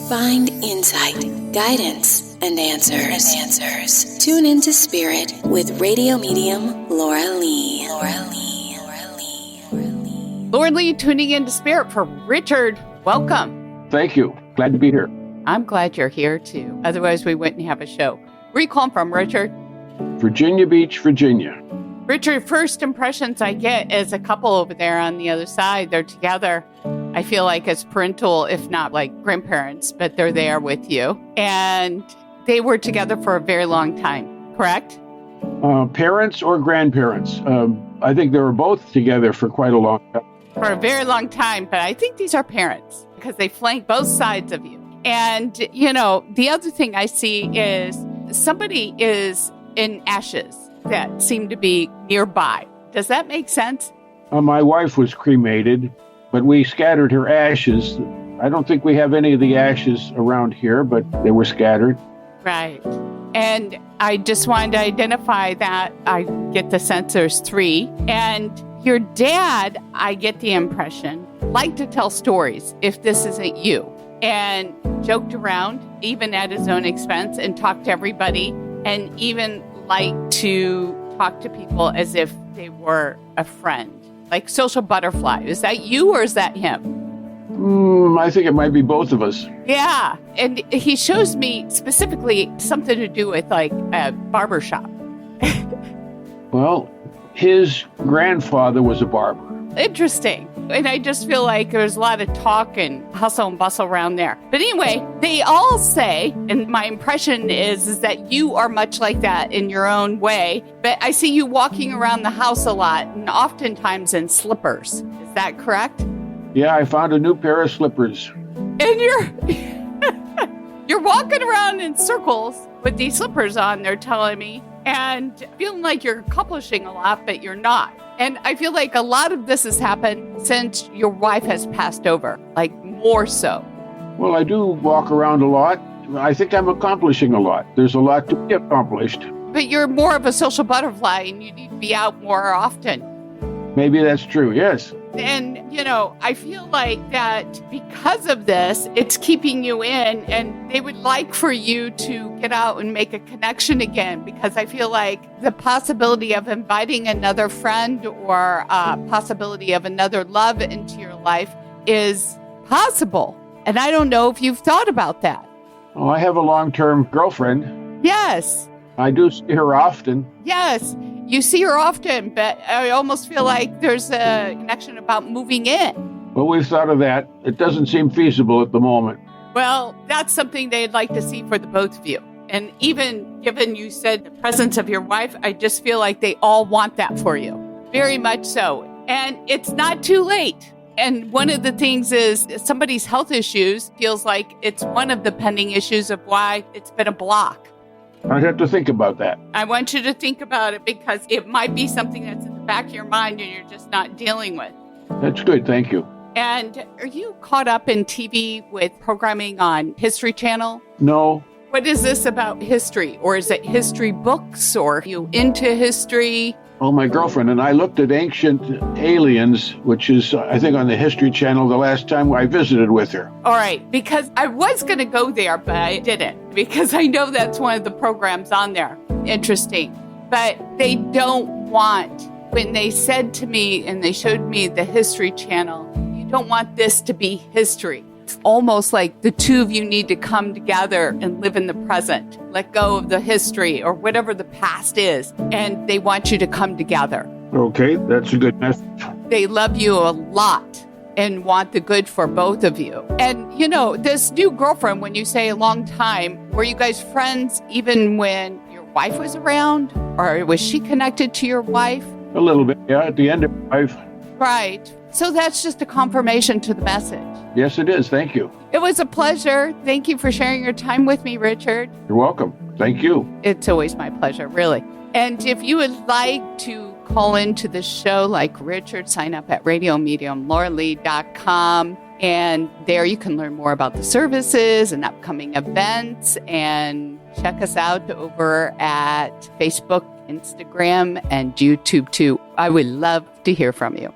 Find insight, guidance, and answers. Tune into Spirit with radio medium Laura Lee. Laura Lee tuning into Spirit for Richard. Welcome. Thank you. Glad to be here. I'm glad you're here too. Otherwise, we wouldn't have a show. Where are you calling from, Richard? Virginia Beach, Virginia. Richard, first impressions I get is a couple over there on the other side. They're together. I feel like as parental, if not like grandparents, but they're there with you. And they were together for a very long time, correct? Parents or grandparents? I think they were both together for quite a long time. For a very long time, but I think these are parents because they flank both sides of you. And, you know, the other thing I see is somebody is in ashes that seem to be nearby. Does that make sense? My wife was cremated, but we scattered her ashes. I don't think we have any of the ashes around here, but they were scattered. Right. And I just wanted to identify that. I get the sense there's 3. And your dad, I get the impression, liked to tell stories if this isn't you. And joked around, even at his own expense, and talked to everybody, and even liked to talk to people as if they were a friend. Like social butterfly. Is that you or is that him? I think it might be both of us. Yeah. And he shows me specifically something to do with like a barbershop. Well, his grandfather was a barber. Interesting. And I just feel like there's a lot of talk and hustle and bustle around there. But anyway, they all say, and my impression is that you are much like that in your own way. But I see you walking around the house a lot and oftentimes in slippers. Is that correct? Yeah, I found a new pair of slippers. And you're walking around in circles with these slippers on, they're telling me, and feeling like you're accomplishing a lot, but you're not. And I feel like a lot of this has happened since your wife has passed over, like more so. Well, I do walk around a lot. I think I'm accomplishing a lot. There's a lot to be accomplished. But you're more of a social butterfly and you need to be out more often. Maybe that's true, yes. And, you know, I feel like that because of this, it's keeping you in, and they would like for you to get out and make a connection again, because I feel like the possibility of inviting another friend or possibility of another love into your life is possible. And I don't know if you've thought about that. Oh, I have a long-term girlfriend. Yes. I do see her often. Yes. You see her often, but I almost feel like there's a connection about moving in. Well, we've thought of that. It doesn't seem feasible at the moment. Well, that's something they'd like to see for the both of you. And even given you said the presence of your wife, I just feel like they all want that for you. Very much so. And it's not too late. And one of the things is somebody's health issues feels like it's one of the pending issues of why it's been a block. I'd have to think about that. I want you to think about it because it might be something that's in the back of your mind and you're just not dealing with. That's good, thank you. And are you caught up in TV with programming on History Channel? No. What is this about history? Or is it history books? Or are you into history? Well, my girlfriend and I looked at Ancient Aliens, which is, I think, on the History Channel the last time I visited with her. All right, because I was going to go there, but I didn't, because I know that's one of the programs on there. Interesting. But they don't want, when they said to me and they showed me the History Channel, you don't want this to be history. It's almost like the two of you need to come together and live in the present. Let go of the history or whatever the past is, and they want you to come together. Okay, that's a good message. They love you a lot and want the good for both of you. And, you know, this new girlfriend, when you say a long time, were you guys friends even when your wife was around? Or was she connected to your wife? A little bit, yeah, at the end of life. Right. So that's just a confirmation to the message. Yes, it is. Thank you. It was a pleasure. Thank you for sharing your time with me, Richard. You're welcome. Thank you. It's always my pleasure, really. And if you would like to call into the show like Richard, sign up at radiomediumlauralee.com. And there you can learn more about the services and upcoming events. And check us out over at Facebook, Instagram, and YouTube too. I would love to hear from you.